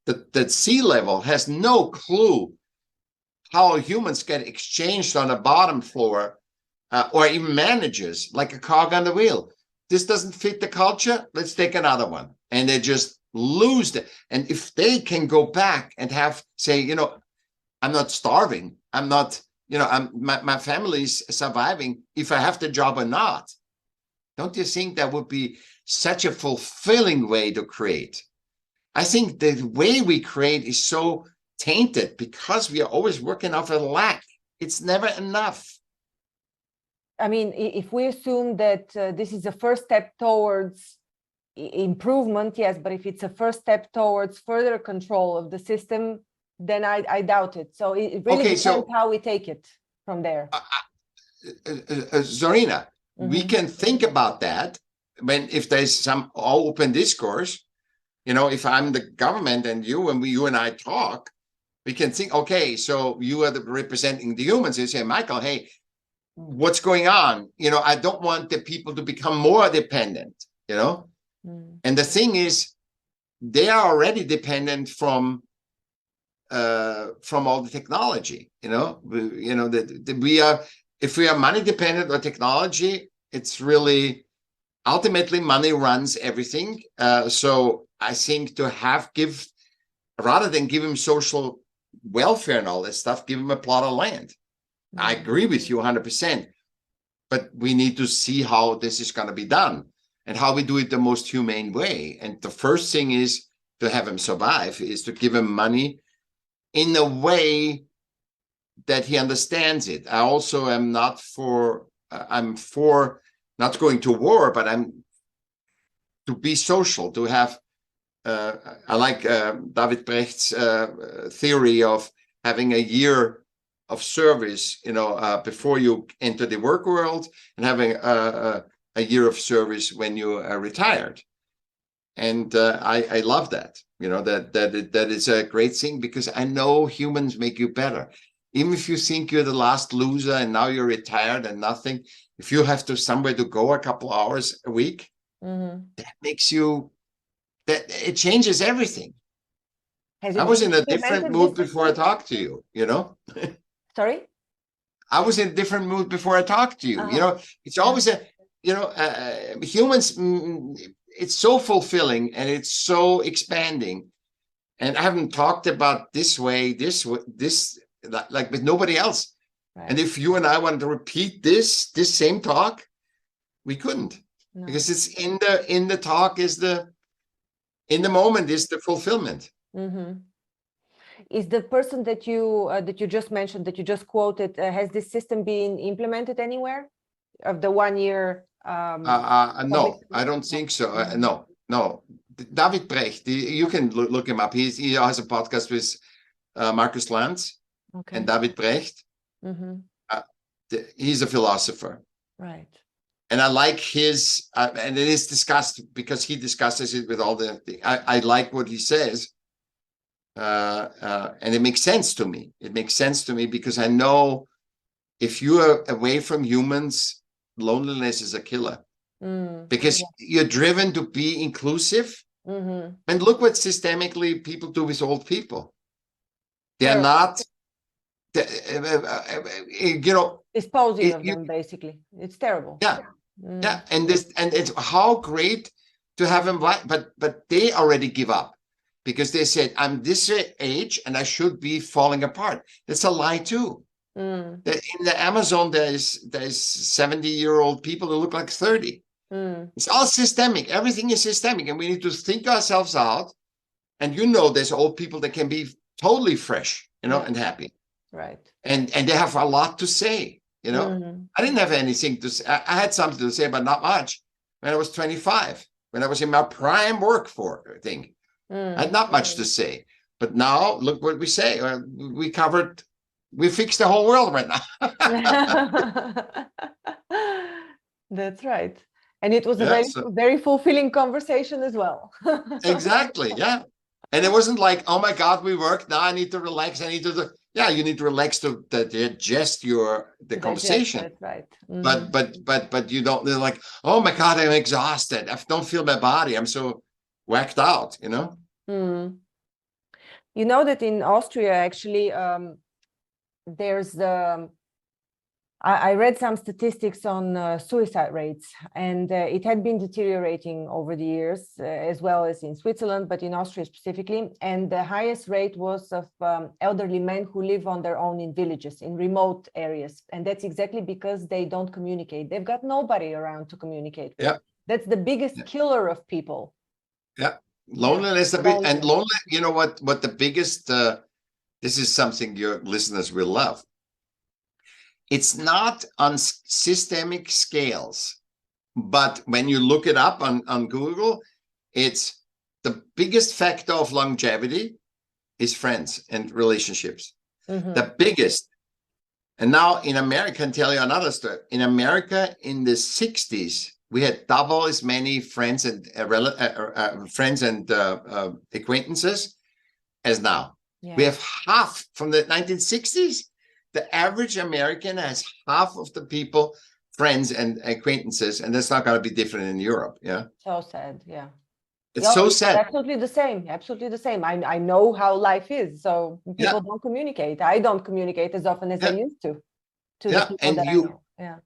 the C-level has no clue how humans get exchanged on the bottom floor, or even managers, like a cog on the wheel. This doesn't fit the culture, let's take another one. And they just lose it. And if they can go back and say, you know, I'm not starving, I'm not, you know, my family's surviving, if I have the job or not, don't you think that would be such a fulfilling way to create? I think the way we create is so tainted because we are always working off a lack. It's never enough. I mean, if we assume that this is a first step towards improvement, yes, but if it's a first step towards further control of the system, then I doubt it. So it really depends how we take it from there. Zorina, we can think about that if there's some open discourse. You know, if I'm the government and you and I talk, we can think, okay, so you are representing the humans. You say, Michael, hey, what's going on? You know, I don't want the people to become more dependent, you know? And the thing is, they are already dependent from all the technology, you know? If we are money dependent on technology, it's really, ultimately money runs everything. So I think rather than give him social welfare and all that stuff, give him a plot of land. I agree with you 100%, but we need to see how this is going to be done and how we do it the most humane way. And the first thing is to have him survive, is to give him money in a way that he understands it. I also am not for, I'm for not going to war, but I'm to be social, to have, I like David Brecht's theory of having a year of service, you know, before you enter the work world, and having a year of service when you are retired. And I love that, you know, that is a great thing, because I know humans make you better. Even if you think you're the last loser and now you're retired and nothing, if you have to somewhere to go a couple hours a week, that makes you, that it changes everything. I was in a different mood before I talked to you, you know? Sorry? I was in a different mood before I talked to you. You know, it's always a, you know, humans, it's so fulfilling and it's so expanding. And I haven't talked about this way, this like with nobody else. Right. And if you and I wanted to repeat this same talk, we couldn't. No. Because it's in the talk is in the moment is the fulfillment. Is the person that you just mentioned, that you just quoted, has this system been implemented anywhere of the 1 year? No, I don't think so. No. David Brecht, you can look him up. He has a podcast with Marcus Lanz and David Brecht. He's a philosopher. Right. And I like his, and it is discussed because he discusses it with all I like what he says. And it makes sense to me. It makes sense to me because I know if you are away from humans, loneliness is a killer. Because you're driven to be inclusive. And look what systemically people do with old people. They're not, you know, disposing of them, basically. It's terrible. Yeah. Yeah. And it's how great to have them, but they already give up because they said, I'm this age and I should be falling apart. That's a lie too. In the Amazon, there's 70-year-old people who look like 30. It's all systemic. Everything is systemic, and we need to think ourselves out. And you know, there's old people that can be totally fresh, you know, and happy. Right. And they have a lot to say, you know. I didn't have anything to say. I had something to say, but not much. When I was 25, when I was in my prime work thing, I had not much to say. But now, look what we say. We fixed the whole world right now. That's right. And it was a very fulfilling conversation as well. Exactly. Yeah. And it wasn't like, oh my God, we worked. Now I need to relax. I need to do. Yeah, you need to relax to digest the conversation. That's right. But you don't, they're like, oh my God, I'm exhausted. I don't feel my body. I'm so whacked out, you know? You know that in Austria, actually, there's I read some statistics on suicide rates, and it had been deteriorating over the years, as well as in Switzerland, but in Austria specifically. And the highest rate was of elderly men who live on their own in villages, in remote areas. And that's exactly because they don't communicate. They've got nobody around to communicate with. Yeah. That's the biggest killer of people. Yeah. Loneliness, and lonely, you know what the biggest, this is something your listeners will love. It's not on systemic scales, but when you look it up on Google, it's the biggest factor of longevity is friends and relationships. The biggest. And now in America, I can tell you another story. In America, in the 60s, we had double as many friends and acquaintances as now. Yeah. We have half from the 1960s. The average American has half of the people, friends and acquaintances, and that's not going to be different in Europe. Yeah. So sad. Yeah. It's so sad. Absolutely the same. Absolutely the same. I know how life is. So people don't communicate. I don't communicate as often as I used to the people that I know. Yeah.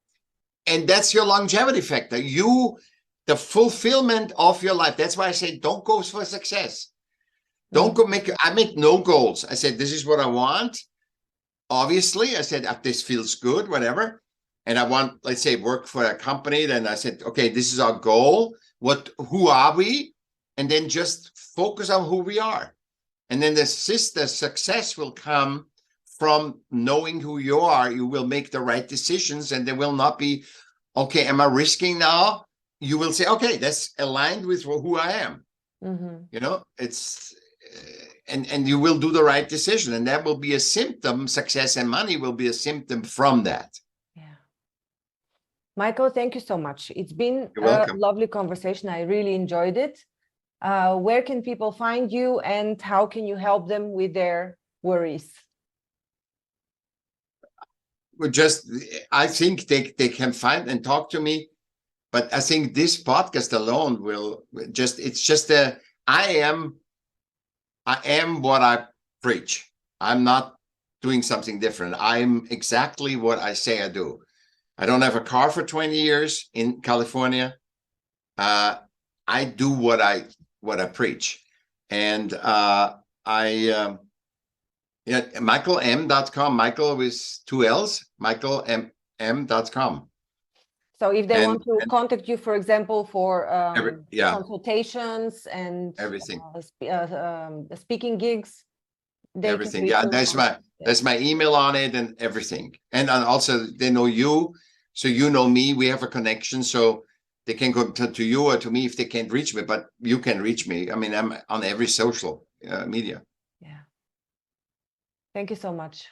And that's your longevity factor. The fulfillment of your life. That's why I say don't go for success. Don't go I make no goals. I said, this is what I want. Obviously, I said, this feels good, whatever. And I want, let's say, work for a company. Then I said, okay, this is our goal. Who are we? And then just focus on who we are. And then the success will come from knowing who you are. You will make the right decisions, and there will not be, okay, am I risking now? You will say, okay, that's aligned with who I am. You know, it's, and you will do the right decision, and that will be a symptom. Success and money will be a symptom from that. Yeah. Michaell, thank you so much. It's been a lovely conversation. I really enjoyed it. Where can people find you, and how can you help them with their worries? I think they can find and talk to me, but I think this podcast alone will I am what I preach. I'm not doing something different. I'm exactly what I say I do. I don't have a car for 20 years in California. I do what I preach. And MichaellM.com, Michaell with 2 L's, MichaellM.com. So if they want to contact you, for example, for consultations and everything, speaking gigs, everything. Yeah, there's my email on it and everything. And also they know you, so you know me. We have a connection, so they can go to you or to me if they can't reach me, but you can reach me. I mean, I'm on every social media. Yeah. Thank you so much.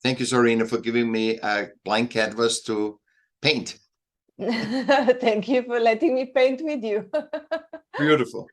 Thank you, Zorina, for giving me a blank canvas to paint. Thank you for letting me paint with you. Beautiful.